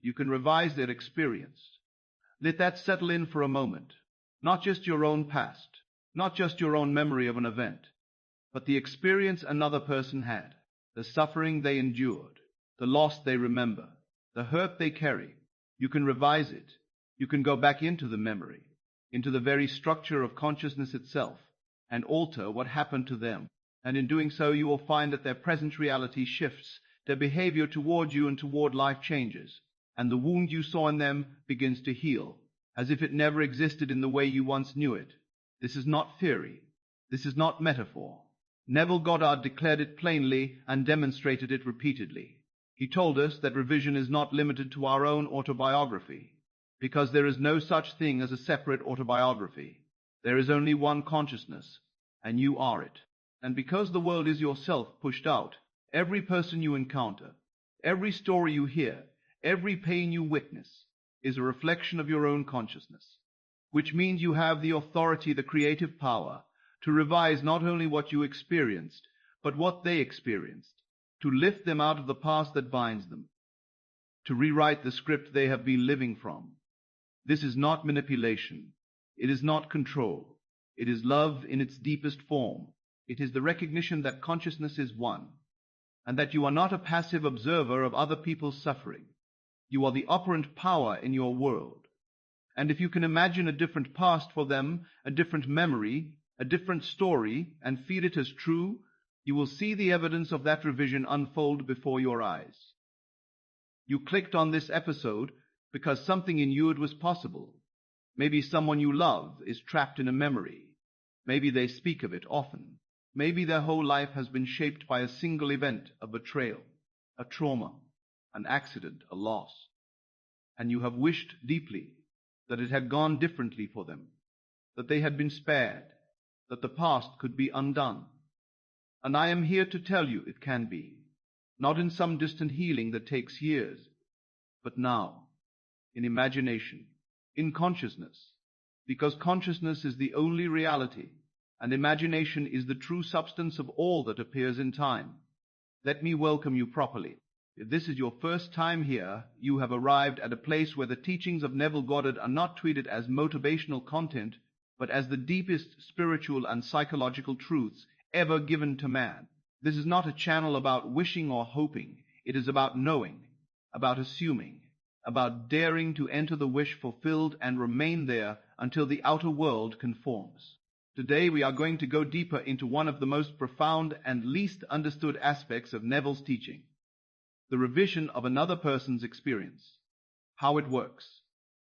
You can revise their experience. Let that settle in for a moment. Not just your own past, not just your own memory of an event, but the experience another person had, the suffering they endured, the loss they remember, the hurt they carry. You can revise it. You can go back into the memory, into the very structure of consciousness itself, and alter what happened to them. And in doing so, you will find that their present reality shifts, their behavior toward you and toward life changes, and the wound you saw in them begins to heal, as if it never existed in the way you once knew it. This is not theory. This is not metaphor. Neville Goddard declared it plainly and demonstrated it repeatedly. He told us that revision is not limited to our own autobiography, because there is no such thing as a separate autobiography. There is only one consciousness, and you are it. And because the world is yourself pushed out, every person you encounter, every story you hear, every pain you witness, is a reflection of your own consciousness, which means you have the authority, the creative power, to revise not only what you experienced, but what they experienced, to lift them out of the past that binds them, to rewrite the script they have been living from. This is not manipulation. It is not control. It is love in its deepest form. It is the recognition that consciousness is one, and that you are not a passive observer of other people's suffering. You are the operant power in your world. And if you can imagine a different past for them, a different memory, a different story, and feel it as true, you will see the evidence of that revision unfold before your eyes. You clicked on this episode because something in you it was possible. Maybe someone you love is trapped in a memory. Maybe they speak of it often. Maybe their whole life has been shaped by a single event, a betrayal, a trauma, an accident, a loss. And you have wished deeply that it had gone differently for them, that they had been spared, that the past could be undone. And I am here to tell you it can be, not in some distant healing that takes years, but now, in imagination, in consciousness, because consciousness is the only reality, and imagination is the true substance of all that appears in time. Let me welcome you properly. If this is your first time here, you have arrived at a place where the teachings of Neville Goddard are not treated as motivational content, but as the deepest spiritual and psychological truths ever given to man. This is not a channel about wishing or hoping. It is about knowing, about assuming, about daring to enter the wish fulfilled and remain there until the outer world conforms. Today we are going to go deeper into one of the most profound and least understood aspects of Neville's teaching, the revision of another person's experience, how it works,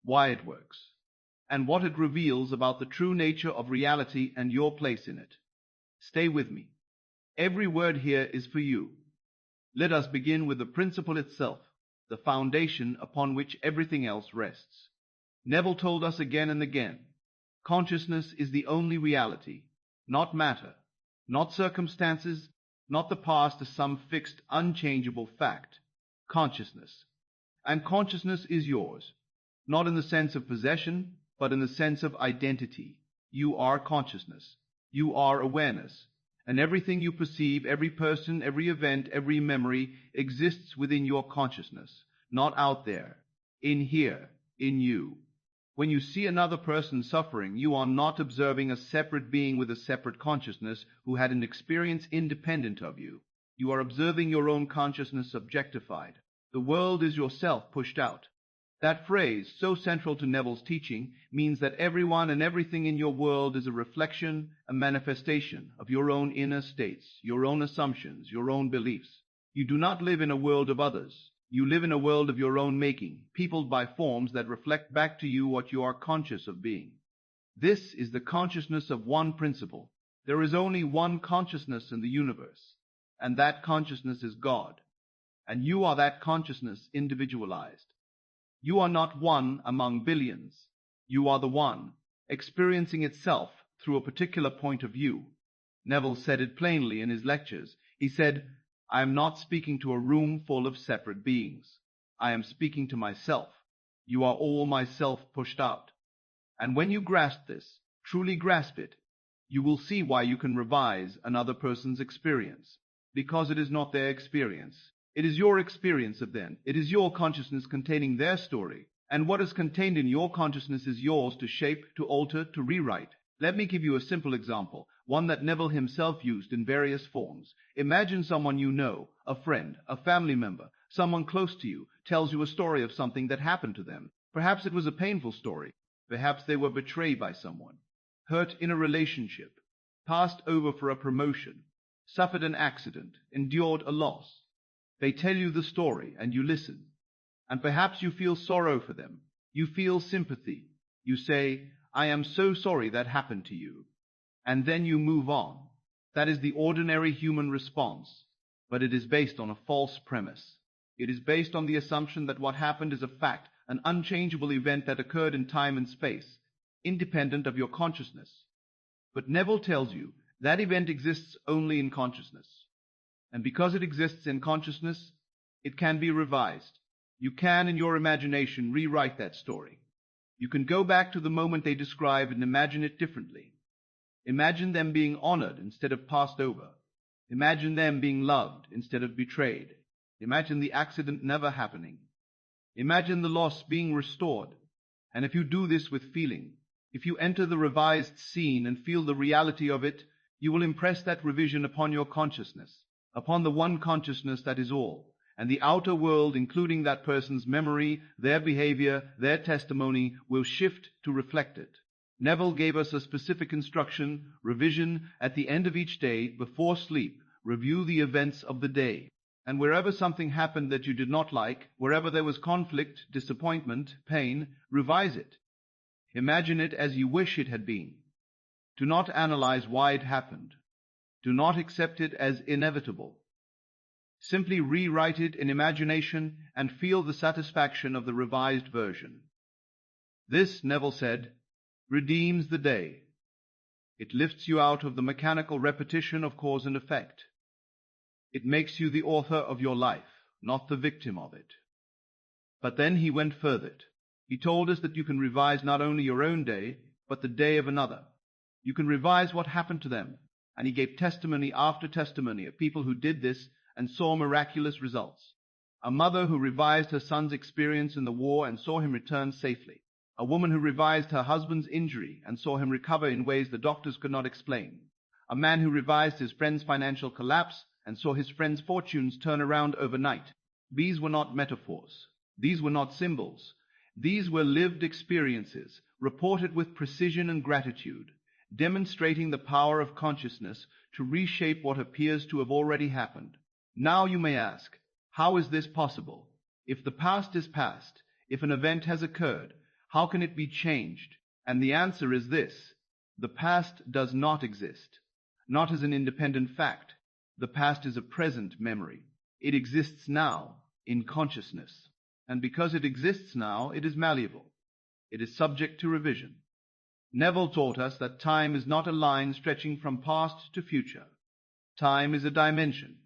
why it works, and what it reveals about the true nature of reality and your place in it. Stay with me. Every word here is for you. Let us begin with the principle itself, the foundation upon which everything else rests. Neville told us again and again, consciousness is the only reality, not matter, not circumstances, not the past as some fixed, unchangeable fact. Consciousness. And consciousness is yours, not in the sense of possession, but in the sense of identity. You are consciousness. You are awareness. And everything you perceive, every person, every event, every memory exists within your consciousness, not out there, in here, in you. When you see another person suffering, you are not observing a separate being with a separate consciousness who had an experience independent of you. You are observing your own consciousness objectified. The world is yourself pushed out. That phrase, so central to Neville's teaching, means that everyone and everything in your world is a reflection, a manifestation of your own inner states, your own assumptions, your own beliefs. You do not live in a world of others. You live in a world of your own making, peopled by forms that reflect back to you what you are conscious of being. This is the consciousness of one principle. There is only one consciousness in the universe, and that consciousness is God. And you are that consciousness individualized. You are not one among billions. You are the one, experiencing itself through a particular point of view. Neville said it plainly in his lectures. He said, I am not speaking to a room full of separate beings. I am speaking to myself. You are all myself pushed out. And when you grasp this, truly grasp it, you will see why you can revise another person's experience, because it is not their experience. It is your experience of them. It is your consciousness containing their story. And what is contained in your consciousness is yours to shape, to alter, to rewrite. Let me give you a simple example, one that Neville himself used in various forms. Imagine someone you know, a friend, a family member, someone close to you, tells you a story of something that happened to them. Perhaps it was a painful story. Perhaps they were betrayed by someone, hurt in a relationship, passed over for a promotion, suffered an accident, endured a loss. They tell you the story and you listen. And perhaps you feel sorrow for them. You feel sympathy. You say, I am so sorry that happened to you. And then you move on. That is the ordinary human response, but it is based on a false premise. It is based on the assumption that what happened is a fact, an unchangeable event that occurred in time and space, independent of your consciousness. But Neville tells you that event exists only in consciousness. And because it exists in consciousness, it can be revised. You can, in your imagination, rewrite that story. You can go back to the moment they describe and imagine it differently. Imagine them being honored instead of passed over. Imagine them being loved instead of betrayed. Imagine the accident never happening. Imagine the loss being restored. And if you do this with feeling, if you enter the revised scene and feel the reality of it, you will impress that revision upon your consciousness, upon the one consciousness that is all. And the outer world, including that person's memory, their behavior, their testimony, will shift to reflect it. Neville gave us a specific instruction, revision, at the end of each day, before sleep, review the events of the day. And wherever something happened that you did not like, wherever there was conflict, disappointment, pain, revise it. Imagine it as you wish it had been. Do not analyze why it happened. Do not accept it as inevitable. Simply rewrite it in imagination and feel the satisfaction of the revised version. This, Neville said, redeems the day. It lifts you out of the mechanical repetition of cause and effect. It makes you the author of your life, not the victim of it. But then he went further. He told us that you can revise not only your own day, but the day of another. You can revise what happened to them. And he gave testimony after testimony of people who did this and saw miraculous results. A mother who revised her son's experience in the war and saw him return safely. A woman who revised her husband's injury and saw him recover in ways the doctors could not explain. A man who revised his friend's financial collapse and saw his friend's fortunes turn around overnight. These were not metaphors. These were not symbols. These were lived experiences, reported with precision and gratitude, demonstrating the power of consciousness to reshape what appears to have already happened. Now you may ask, how is this possible? If the past is past, if an event has occurred, how can it be changed? And the answer is this: the past does not exist, not as an independent fact. The past is a present memory. It exists now in consciousness. And because it exists now, it is malleable. It is subject to revision. Neville taught us that time is not a line stretching from past to future. Time is a dimension,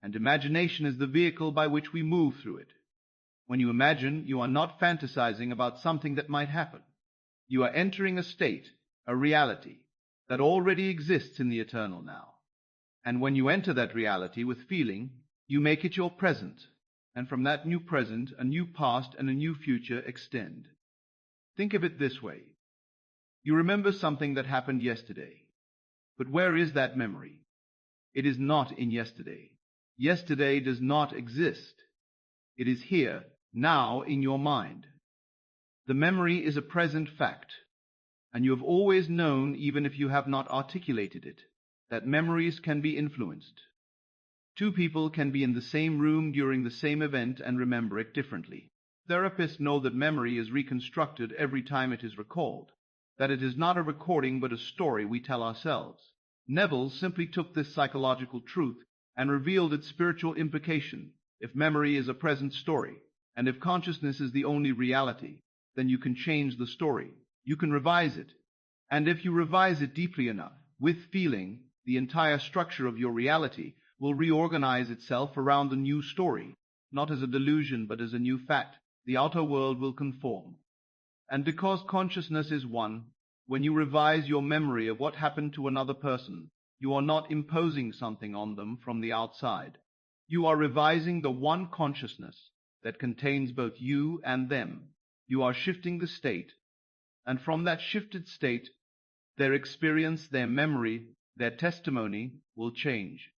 and imagination is the vehicle by which we move through it. When you imagine, you are not fantasizing about something that might happen. You are entering a state, a reality, that already exists in the eternal now. And when you enter that reality with feeling, you make it your present, and from that new present, a new past and a new future extend. Think of it this way. You remember something that happened yesterday. But where is that memory? It is not in yesterday. Yesterday does not exist. It is here, now, in your mind. The memory is a present fact, and you have always known, even if you have not articulated it, that memories can be influenced. Two people can be in the same room during the same event and remember it differently. Therapists know that memory is reconstructed every time it is recalled, that it is not a recording but a story we tell ourselves. Neville simply took this psychological truth and revealed its spiritual implication. If memory is a present story, and if consciousness is the only reality, then you can change the story. You can revise it. And if you revise it deeply enough, with feeling, the entire structure of your reality will reorganize itself around the new story, not as a delusion but as a new fact. The outer world will conform. And because consciousness is one, when you revise your memory of what happened to another person, you are not imposing something on them from the outside. You are revising the one consciousness that contains both you and them. You are shifting the state, and from that shifted state, their experience, their memory, their testimony will change.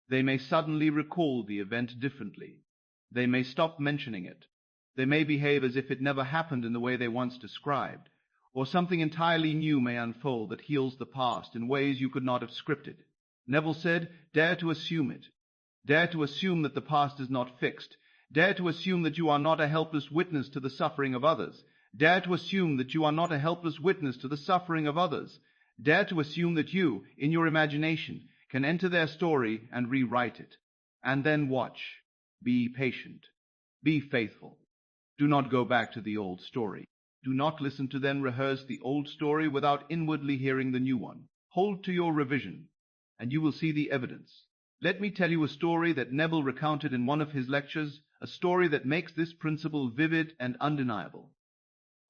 They may suddenly recall the event differently. They may stop mentioning it. They may behave as if it never happened in the way they once described, or something entirely new may unfold that heals the past in ways you could not have scripted. Neville said, dare to assume it. Dare to assume that the past is not fixed. Dare to assume that you are not a helpless witness to the suffering of others. Dare to assume that you are not a helpless witness to the suffering of others. Dare to assume that you, in your imagination, can enter their story and rewrite it. And then watch. Be patient. Be faithful. Do not go back to the old story. Do not listen to them rehearse the old story without inwardly hearing the new one. Hold to your revision, and you will see the evidence. Let me tell you a story that Neville recounted in one of his lectures, a story that makes this principle vivid and undeniable.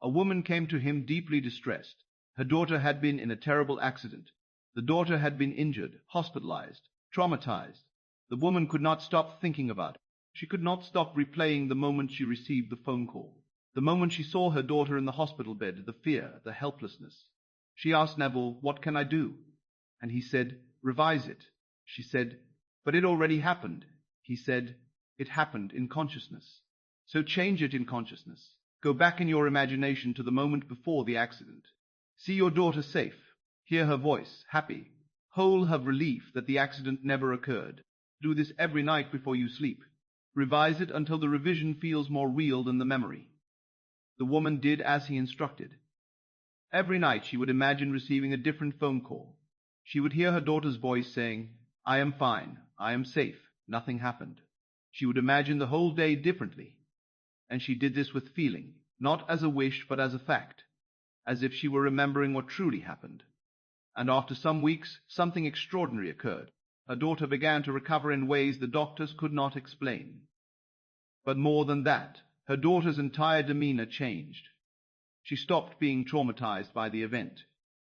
A woman came to him deeply distressed. Her daughter had been in a terrible accident. The daughter had been injured, hospitalized, traumatized. The woman could not stop thinking about it. She could not stop replaying the moment she received the phone call, the moment she saw her daughter in the hospital bed, the fear, the helplessness. She asked Neville, what can I do? And he said, revise it. She said, but it already happened. He said, it happened in consciousness. So change it in consciousness. Go back in your imagination to the moment before the accident. See your daughter safe. Hear her voice, happy. Whole of relief that the accident never occurred. Do this every night before you sleep. Revise it until the revision feels more real than the memory. The woman did as he instructed. Every night she would imagine receiving a different phone call. She would hear her daughter's voice saying, I am fine, I am safe, nothing happened. She would imagine the whole day differently. And she did this with feeling, not as a wish but as a fact, as if she were remembering what truly happened. And after some weeks, something extraordinary occurred. Her daughter began to recover in ways the doctors could not explain. But more than that, her daughter's entire demeanor changed. She stopped being traumatized by the event.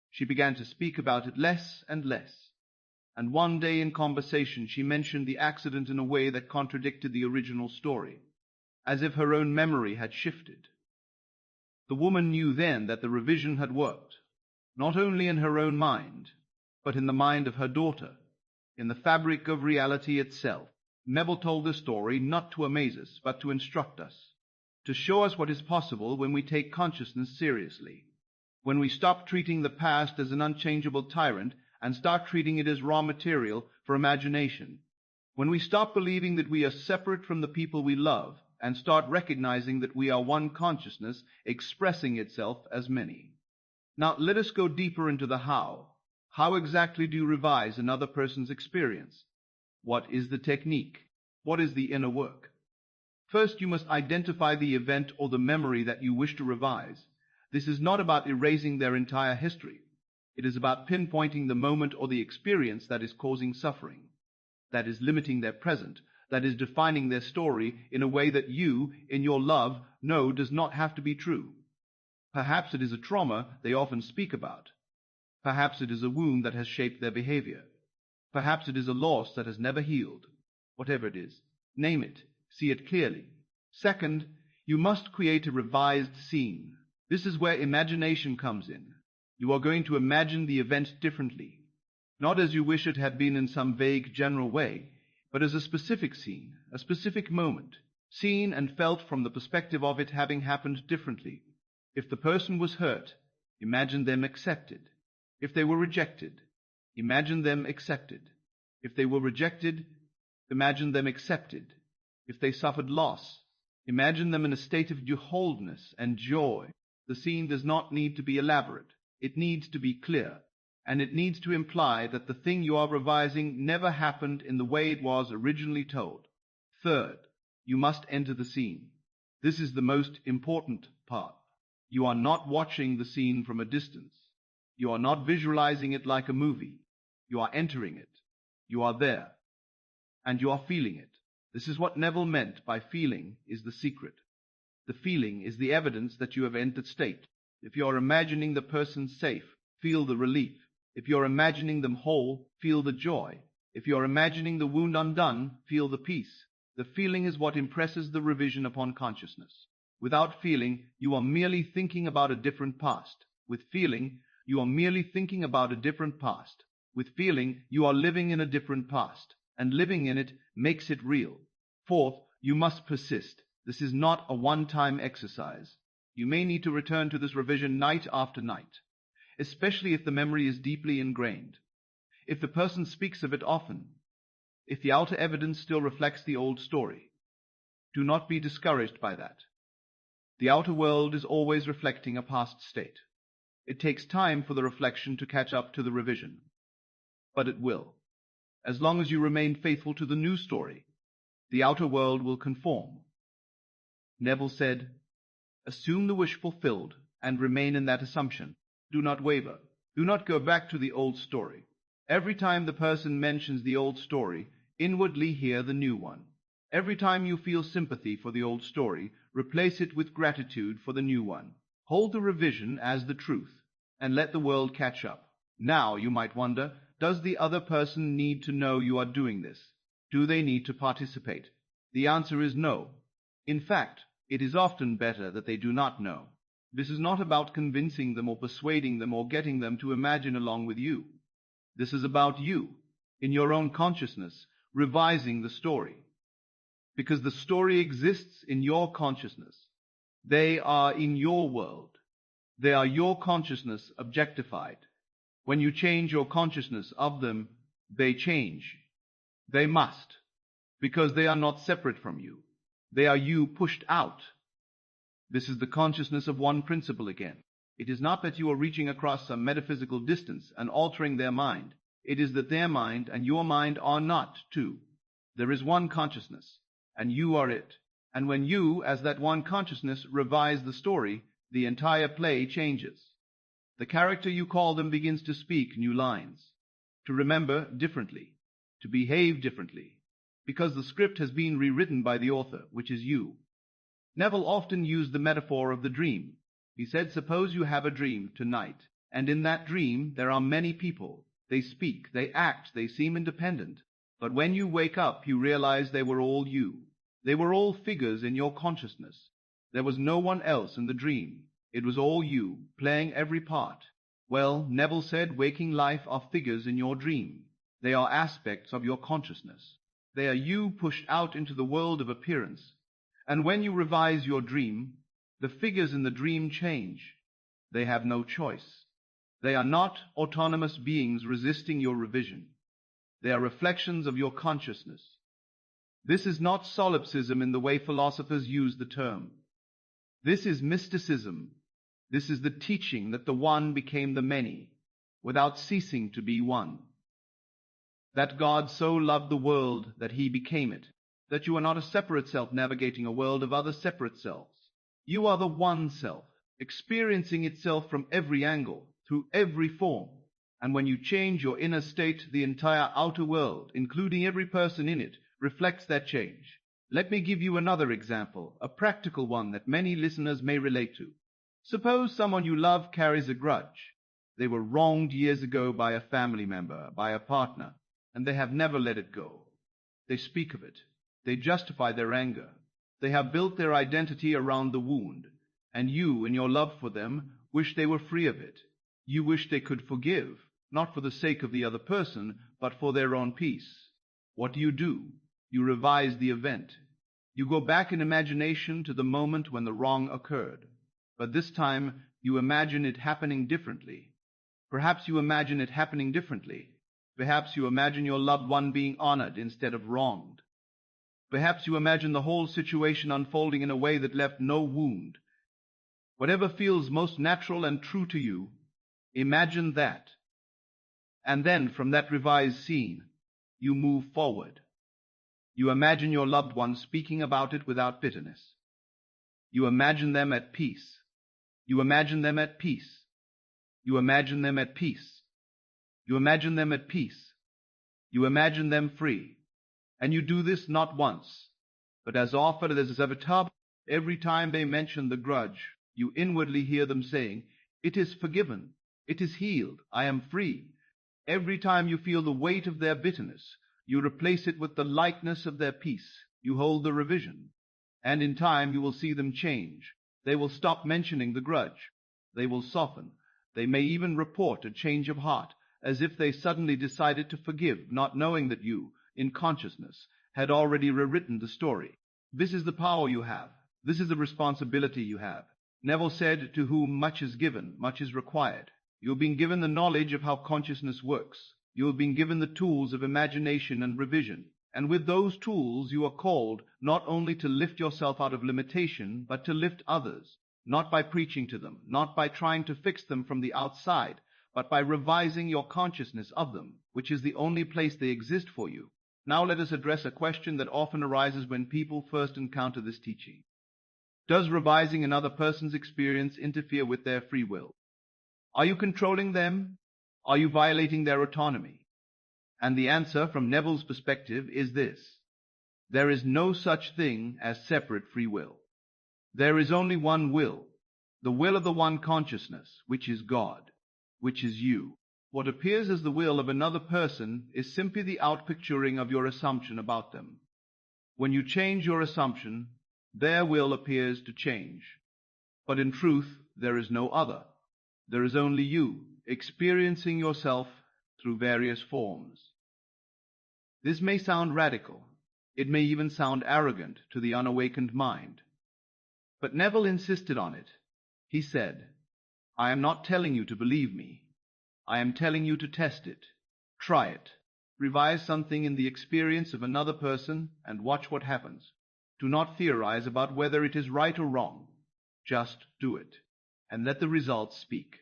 She began to speak about it less and less. And one day in conversation she mentioned the accident in a way that contradicted the original story, as if her own memory had shifted. The woman knew then that the revision had worked, not only in her own mind, but in the mind of her daughter, in the fabric of reality itself. Neville told this story not to amaze us, but to instruct us, to show us what is possible when we take consciousness seriously, when we stop treating the past as an unchangeable tyrant and start treating it as raw material for imagination, when we stop believing that we are separate from the people we love and start recognizing that we are one consciousness expressing itself as many. Now let us go deeper into the how. How exactly do you revise another person's experience? What is the technique? What is the inner work? First, you must identify the event or the memory that you wish to revise. This is not about erasing their entire history. It is about pinpointing the moment or the experience that is causing suffering, that is limiting their present, that is defining their story in a way that you, in your love, know does not have to be true. Perhaps it is a trauma they often speak about. Perhaps it is a wound that has shaped their behavior. Perhaps it is a loss that has never healed. Whatever it is, name it, see it clearly. Second, you must create a revised scene. This is where imagination comes in. You are going to imagine the event differently, not as you wish it had been in some vague general way, but as a specific scene, a specific moment, seen and felt from the perspective of it having happened differently. If the person was hurt, imagine them accepted. If they were rejected, imagine them accepted. If they were rejected, imagine them accepted. If they suffered loss, imagine them in a state of wholeness and joy. The scene does not need to be elaborate. It needs to be clear, and it needs to imply that the thing you are revising never happened in the way it was originally told. Third, you must enter the scene. This is the most important part. You are not watching the scene from a distance. You are not visualizing it like a movie. You are entering it. You are there. And you are feeling it. This is what Neville meant by feeling is the secret. The feeling is the evidence that you have entered state. If you are imagining the person safe, feel the relief. If you are imagining them whole, feel the joy. If you are imagining the wound undone, feel the peace. The feeling is what impresses the revision upon consciousness. Without feeling, you are merely thinking about a different past. With feeling, you are merely thinking about a different past. With feeling, you are living in a different past, and living in it makes it real. Fourth, you must persist. This is not a one-time exercise. You may need to return to this revision night after night, especially if the memory is deeply ingrained. If the person speaks of it often, if the outer evidence still reflects the old story, do not be discouraged by that. The outer world is always reflecting a past state. It takes time for the reflection to catch up to the revision, but it will. As long as you remain faithful to the new story, the outer world will conform. Neville said, "Assume the wish fulfilled and remain in that assumption. Do not waver. Do not go back to the old story. Every time the person mentions the old story, inwardly hear the new one. Every time you feel sympathy for the old story, replace it with gratitude for the new one. Hold the revision as the truth, and let the world catch up." Now, you might wonder, does the other person need to know you are doing this? Do they need to participate? The answer is no. In fact, it is often better that they do not know. This is not about convincing them or persuading them or getting them to imagine along with you. This is about you, in your own consciousness, revising the story. Because the story exists in your consciousness. They are in your world. They are your consciousness objectified. When you change your consciousness of them, they change. They must, because they are not separate from you. They are you pushed out. This is the consciousness of one principle again. It is not that you are reaching across some metaphysical distance and altering their mind. It is that their mind and your mind are not two. There is one consciousness, and you are it. And when you, as that one consciousness, revise the story, the entire play changes. The character you call them begins to speak new lines, to remember differently, to behave differently, because the script has been rewritten by the author, which is you. Neville often used the metaphor of the dream. He said, suppose you have a dream tonight, and in that dream there are many people. They speak, they act, they seem independent. But when you wake up, you realize they were all you. They were all figures in your consciousness. There was no one else in the dream. It was all you, playing every part. Well, Neville said, waking life are figures in your dream. They are aspects of your consciousness. They are you pushed out into the world of appearance. And when you revise your dream, the figures in the dream change. They have no choice. They are not autonomous beings resisting your revision. They are reflections of your consciousness. This is not solipsism in the way philosophers use the term. This is mysticism. This is the teaching that the one became the many, without ceasing to be one. That God so loved the world that he became it, that you are not a separate self navigating a world of other separate selves. You are the one self, experiencing itself from every angle, through every form. And when you change your inner state, the entire outer world, including every person in it, reflects that change. Let me give you another example, a practical one that many listeners may relate to. Suppose someone you love carries a grudge. They were wronged years ago by a family member, by a partner, and they have never let it go. They speak of it. They justify their anger. They have built their identity around the wound, and you, in your love for them, wish they were free of it. You wish they could forgive, not for the sake of the other person, but for their own peace. What do? You revise the event. You go back in imagination to the moment when the wrong occurred. But this time, you imagine it happening differently. Perhaps you imagine it happening differently. Perhaps you imagine your loved one being honored instead of wronged. Perhaps you imagine the whole situation unfolding in a way that left no wound. Whatever feels most natural and true to you, imagine that. And then, from that revised scene, you move forward. You imagine your loved one speaking about it without bitterness. You imagine them at peace. You imagine them at peace. You imagine them at peace. You imagine them at peace. You imagine them free. And you do this not once, but as often as every time they mention the grudge, you inwardly hear them saying, "It is forgiven. It is healed. I am free." Every time you feel the weight of their bitterness, You replace it with the likeness of their peace. You hold the revision. And in time you will see them change. They will stop mentioning the grudge. They will soften. They may even report a change of heart, as if they suddenly decided to forgive, not knowing that you, in consciousness, had already rewritten the story. This is the power you have. This is the responsibility you have. Neville said, "To whom much is given, much is required." You have been given the knowledge of how consciousness works. You have been given the tools of imagination and revision. And with those tools you are called not only to lift yourself out of limitation, but to lift others, not by preaching to them, not by trying to fix them from the outside, but by revising your consciousness of them, which is the only place they exist for you. Now let us address a question that often arises when people first encounter this teaching. Does revising another person's experience interfere with their free will? Are you controlling them? Are you violating their autonomy? And the answer from Neville's perspective is this: there is no such thing as separate free will. There is only one will, the will of the one consciousness, which is God, which is you. What appears as the will of another person is simply the outpicturing of your assumption about them. When you change your assumption, their will appears to change. But in truth, there is no other. There is only you, experiencing yourself through various forms. This may sound radical. It may even sound arrogant to the unawakened mind. But Neville insisted on it. He said, "I am not telling you to believe me. I am telling you to test it. Try it. Revise something in the experience of another person and watch what happens. Do not theorize about whether it is right or wrong. Just do it, and let the results speak."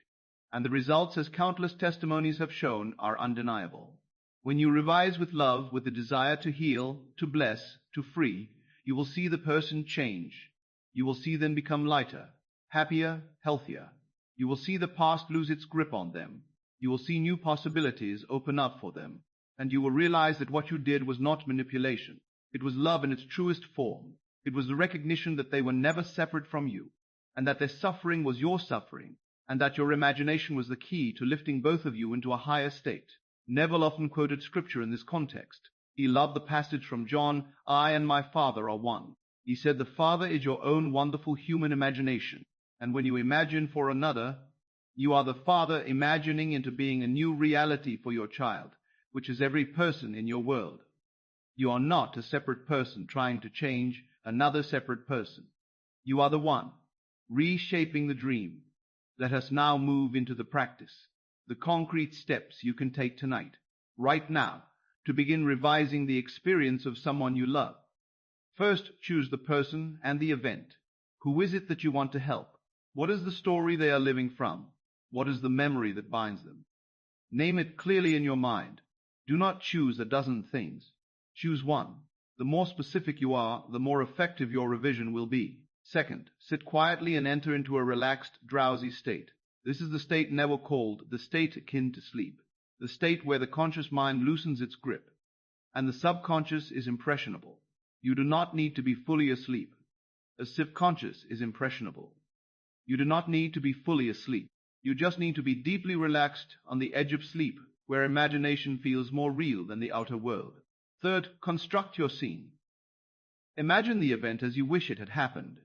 And the results, as countless testimonies have shown, are undeniable. When you revise with love, with the desire to heal, to bless, to free, you will see the person change. You will see them become lighter, happier, healthier. You will see the past lose its grip on them. You will see new possibilities open up for them. And you will realize that what you did was not manipulation. It was love in its truest form. It was the recognition that they were never separate from you, and that their suffering was your suffering, and that your imagination was the key to lifting both of you into a higher state. Neville often quoted scripture in this context. He loved the passage from John, "I and my Father are one." He said the Father is your own wonderful human imagination, and when you imagine for another, you are the Father imagining into being a new reality for your child, which is every person in your world. You are not a separate person trying to change another separate person. You are the one, reshaping the dream. Let us now move into the practice, the concrete steps you can take tonight, right now, to begin revising the experience of someone you love. First, choose the person and the event. Who is it that you want to help? What is the story they are living from? What is the memory that binds them? Name it clearly in your mind. Do not choose a dozen things. Choose one. The more specific you are, the more effective your revision will be. Second, sit quietly and enter into a relaxed, drowsy state. This is the state Neville called the state akin to sleep, the state where the conscious mind loosens its grip, and the subconscious is impressionable. You do not need to be fully asleep. A subconscious is impressionable. You do not need to be fully asleep. You just need to be deeply relaxed on the edge of sleep, where imagination feels more real than the outer world. Third, construct your scene. Imagine the event as you wish it had happened.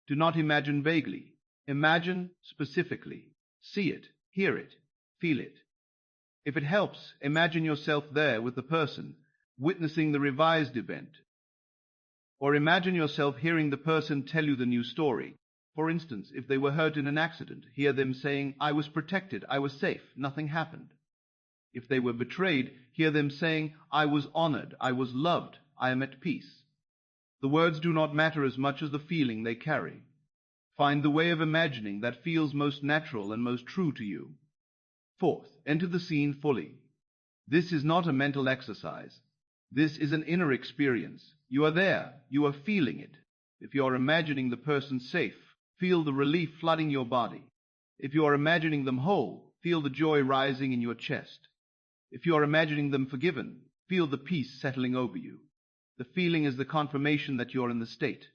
Do not imagine vaguely. Imagine specifically. See it, hear it, feel it. If it helps, imagine yourself there with the person, witnessing the revised event. Or imagine yourself hearing the person tell you the new story. For instance, if they were hurt in an accident, hear them saying, "I was protected, I was safe, nothing happened." If they were betrayed, hear them saying, "I was honored, I was loved, I am at peace." The words do not matter as much as the feeling they carry. Find the way of imagining that feels most natural and most true to you. Fourth, enter the scene fully. This is not a mental exercise. This is an inner experience. You are there. You are feeling it. If you are imagining the person safe, feel the relief flooding your body. If you are imagining them whole, feel the joy rising in your chest. If you are imagining them forgiven, feel the peace settling over you. The feeling is the confirmation that you are in the state.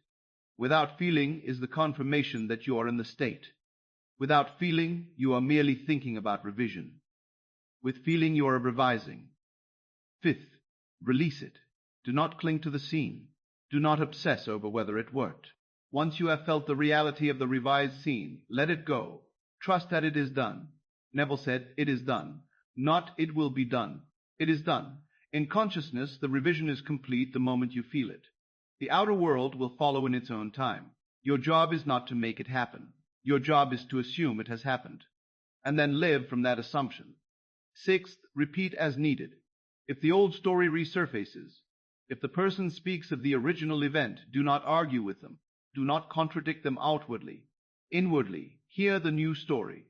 Without feeling is the confirmation that you are in the state. Without feeling, you are merely thinking about revision. With feeling, you are revising. Fifth, Release it. Do not cling to the scene. Do not obsess over whether it worked. Once you have felt the reality of the revised scene, let it go. Trust that it is done. Neville said, "It is done." Not "it will be done." It is done. In consciousness, the revision is complete the moment you feel it. The outer world will follow in its own time. Your job is not to make it happen. Your job is to assume it has happened, and then live from that assumption. Sixth, repeat as needed. If the old story resurfaces, if the person speaks of the original event, do not argue with them. Do not contradict them outwardly. Inwardly, hear the new story.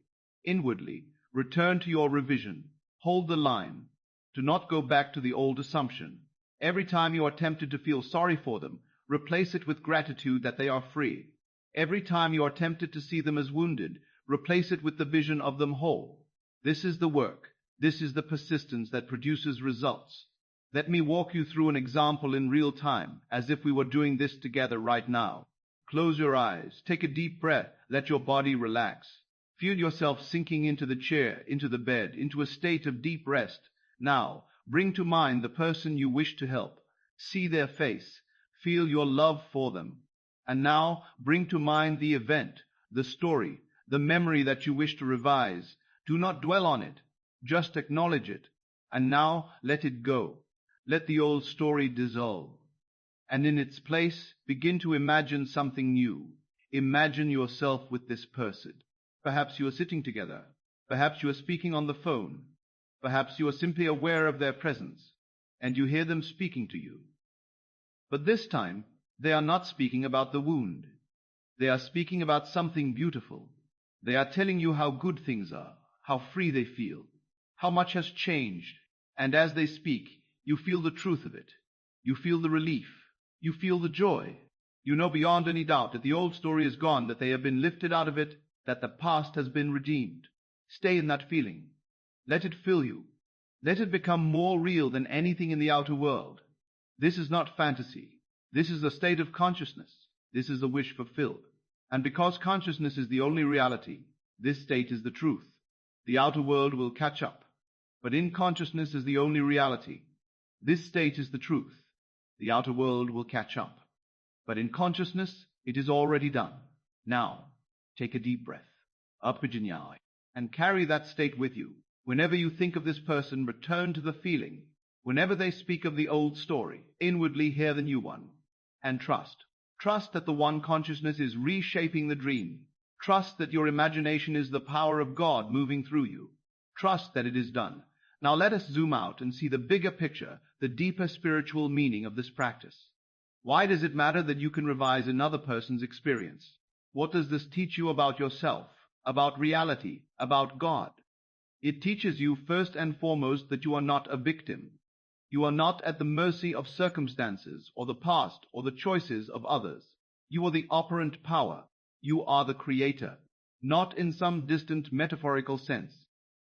Inwardly, return to your revision. Hold the line. Do not go back to the old assumption. Every time you are tempted to feel sorry for them, replace it with gratitude that they are free. Every time you are tempted to see them as wounded, replace it with the vision of them whole. This is the work. This is the persistence that produces results. Let me walk you through an example in real time, as if we were doing this together right now. Close your eyes. Take a deep breath. Let your body relax. Feel yourself sinking into the chair, into the bed, into a state of deep rest. Now, bring to mind the person you wish to help. See their face. Feel your love for them. And now, bring to mind the event, the story, the memory that you wish to revise. Do not dwell on it. Just acknowledge it. And now, let it go. Let the old story dissolve. And in its place, begin to imagine something new. Imagine yourself with this person. Perhaps you are sitting together. Perhaps you are speaking on the phone. Perhaps you are simply aware of their presence, and you hear them speaking to you. But this time, they are not speaking about the wound. They are speaking about something beautiful. They are telling you how good things are, how free they feel, how much has changed. And as they speak, you feel the truth of it. You feel the relief. You feel the joy. You know beyond any doubt that the old story is gone, that they have been lifted out of it, that the past has been redeemed. Stay in that feeling. Let it fill you. Let it become more real than anything in the outer world. This is not fantasy. This is a state of consciousness. This is a wish fulfilled. And because consciousness is the only reality, this state is the truth. The outer world will catch up. But in consciousness is the only reality. This state is the truth. The outer world will catch up. But in consciousness, it is already done. Now, take a deep breath, and carry that state with you. Whenever you think of this person, return to the feeling. Whenever they speak of the old story, inwardly hear the new one. And trust. Trust that the one consciousness is reshaping the dream. Trust that your imagination is the power of God moving through you. Trust that it is done. Now let us zoom out and see the bigger picture, the deeper spiritual meaning of this practice. Why does it matter that you can revise another person's experience? What does this teach you about yourself, about reality, about God? It teaches you first and foremost that you are not a victim. You are not at the mercy of circumstances or the past or the choices of others. You are the operant power. You are the creator, not in some distant metaphorical sense,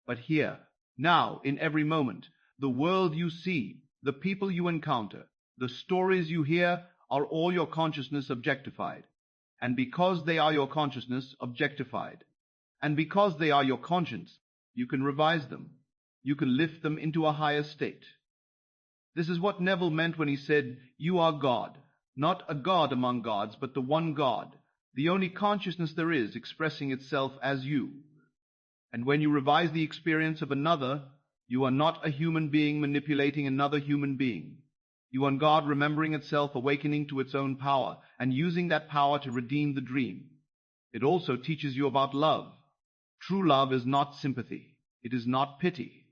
but here, now, in every moment. The world you see, the people you encounter, the stories you hear are all your consciousness objectified. And because they are your consciousness objectified, and because they are your conscience, you can revise them. You can lift them into a higher state. This is what Neville meant when he said, "You are God, not a god among gods, but the one God, the only consciousness there is expressing itself as you." And when you revise the experience of another, you are not a human being manipulating another human being. You are God remembering itself, awakening to its own power, and using that power to redeem the dream. It also teaches you about love. True love is not sympathy. It is not pity.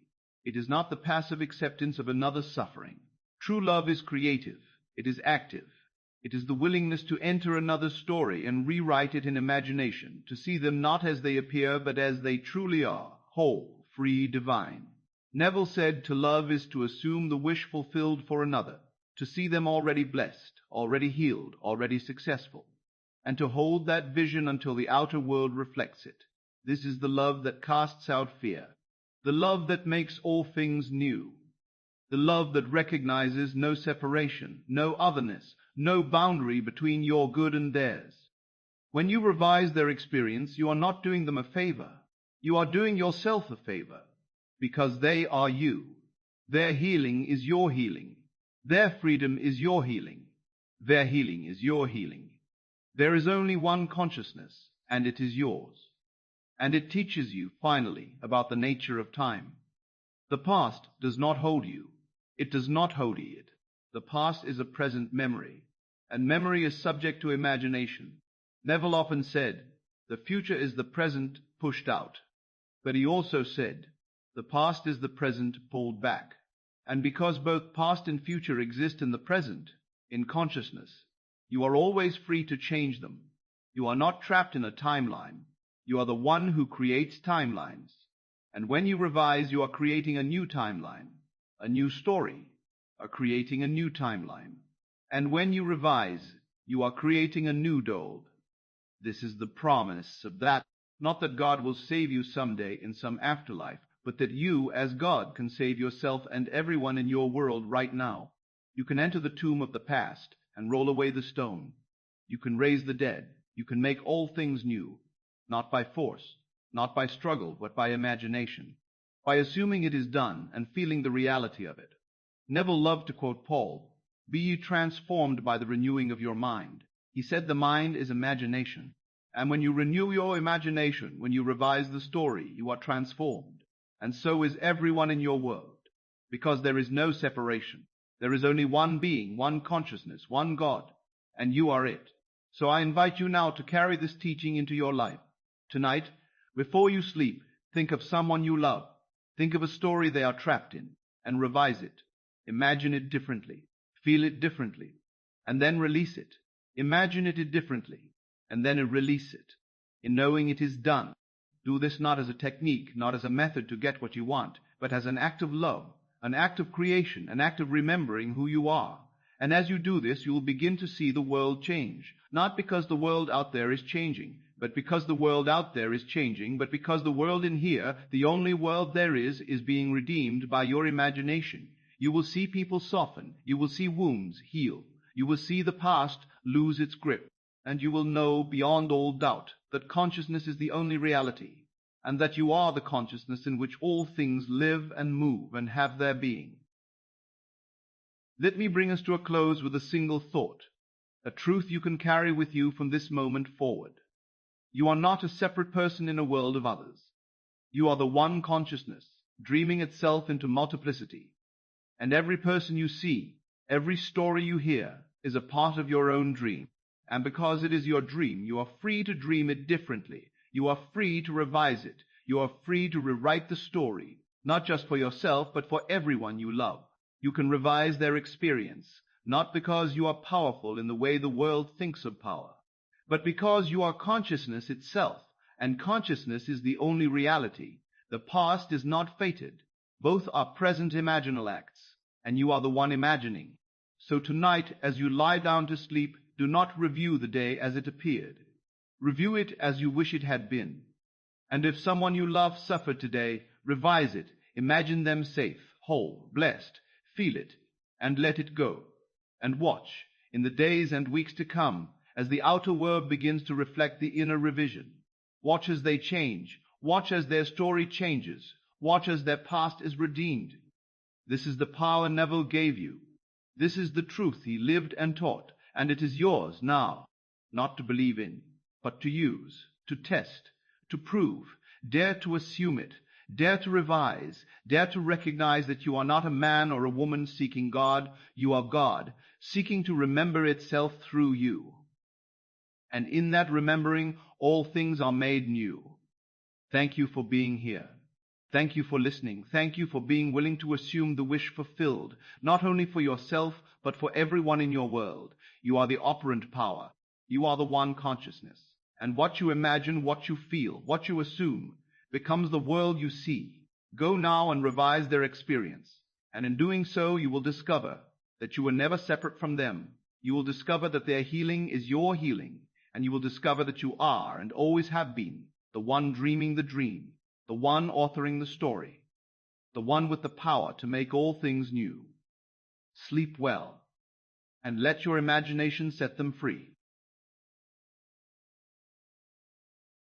It is not the passive acceptance of another's suffering. True love is creative. It is active. It is the willingness to enter another's story and rewrite it in imagination, to see them not as they appear, but as they truly are, whole, free, divine. Neville said to love is to assume the wish fulfilled for another, to see them already blessed, already healed, already successful, and to hold that vision until the outer world reflects it. This is the love that casts out fear, the love that makes all things new, the love that recognizes no separation, no otherness, no boundary between your good and theirs. When you revise their experience, you are not doing them a favor. You are doing yourself a favor, because they are you. Their healing is your healing. Their freedom is your healing. Their healing is your healing. There is only one consciousness, and it is yours. And it teaches you, finally, about the nature of time. The past does not hold you. It does not hold it. The past is a present memory, and memory is subject to imagination. Neville often said, the future is the present pushed out. But he also said, the past is the present pulled back. And because both past and future exist in the present, in consciousness, you are always free to change them. You are not trapped in a timeline. You are the one who creates timelines. And when you revise, you are creating a new timeline, a new story, or creating a new timeline. And when you revise, you are creating a new dole. This is the promise of that, not that God will save you someday in some afterlife, but that you, as God, can save yourself and everyone in your world right now. You can enter the tomb of the past and roll away the stone. You can raise the dead. You can make all things new, not by force, not by struggle, but by imagination, by assuming it is done and feeling the reality of it. Neville loved to quote Paul, "Be ye transformed by the renewing of your mind." He said the mind is imagination. And when you renew your imagination, when you revise the story, you are transformed. And so is everyone in your world, because there is no separation. There is only one being, one consciousness, one God, and you are it. So I invite you now to carry this teaching into your life. Tonight, before you sleep, think of someone you love. Think of a story they are trapped in, and revise it. Imagine it differently. Feel it differently, and then release it. Imagine it differently, and then release it, in knowing it is done. Do this not as a technique, not as a method to get what you want, but as an act of love, an act of creation, an act of remembering who you are. And as you do this, you will begin to see the world change, not because the world out there is changing, but because the world out there is changing, but because the world in here, the only world there is being redeemed by your imagination. You will see people soften. You will see wounds heal. You will see the past lose its grip. And you will know beyond all doubt that consciousness is the only reality, and that you are the consciousness in which all things live and move and have their being. Let me bring us to a close with a single thought, a truth you can carry with you from this moment forward. You are not a separate person in a world of others. You are the one consciousness, dreaming itself into multiplicity. And every person you see, every story you hear, is a part of your own dream. And because it is your dream, you are free to dream it differently. You are free to revise it. You are free to rewrite the story, not just for yourself, but for everyone you love. You can revise their experience, not because you are powerful in the way the world thinks of power, but because you are consciousness itself, and consciousness is the only reality. The past is not fated. Both are present imaginal acts, and you are the one imagining. So tonight, as you lie down to sleep, do not review the day as it appeared. Review it as you wish it had been. And if someone you love suffered today, revise it. Imagine them safe, whole, blessed. Feel it, and let it go. And watch, in the days and weeks to come, as the outer world begins to reflect the inner revision. Watch as they change. Watch as their story changes. Watch as their past is redeemed. This is the power Neville gave you. This is the truth he lived and taught. And it is yours now, not to believe in, but to use, to test, to prove. Dare to assume it. Dare to revise. Dare to recognize that you are not a man or a woman seeking God. You are God, seeking to remember itself through you. And in that remembering, all things are made new. Thank you for being here. Thank you for listening. Thank you for being willing to assume the wish fulfilled, not only for yourself, but for everyone in your world. You are the operant power. You are the one consciousness. And what you imagine, what you feel, what you assume, becomes the world you see. Go now and revise their experience. And in doing so, you will discover that you were never separate from them. You will discover that their healing is your healing. And you will discover that you are, and always have been, the one dreaming the dream, the one authoring the story, the one with the power to make all things new. Sleep well, and let your imagination set them free.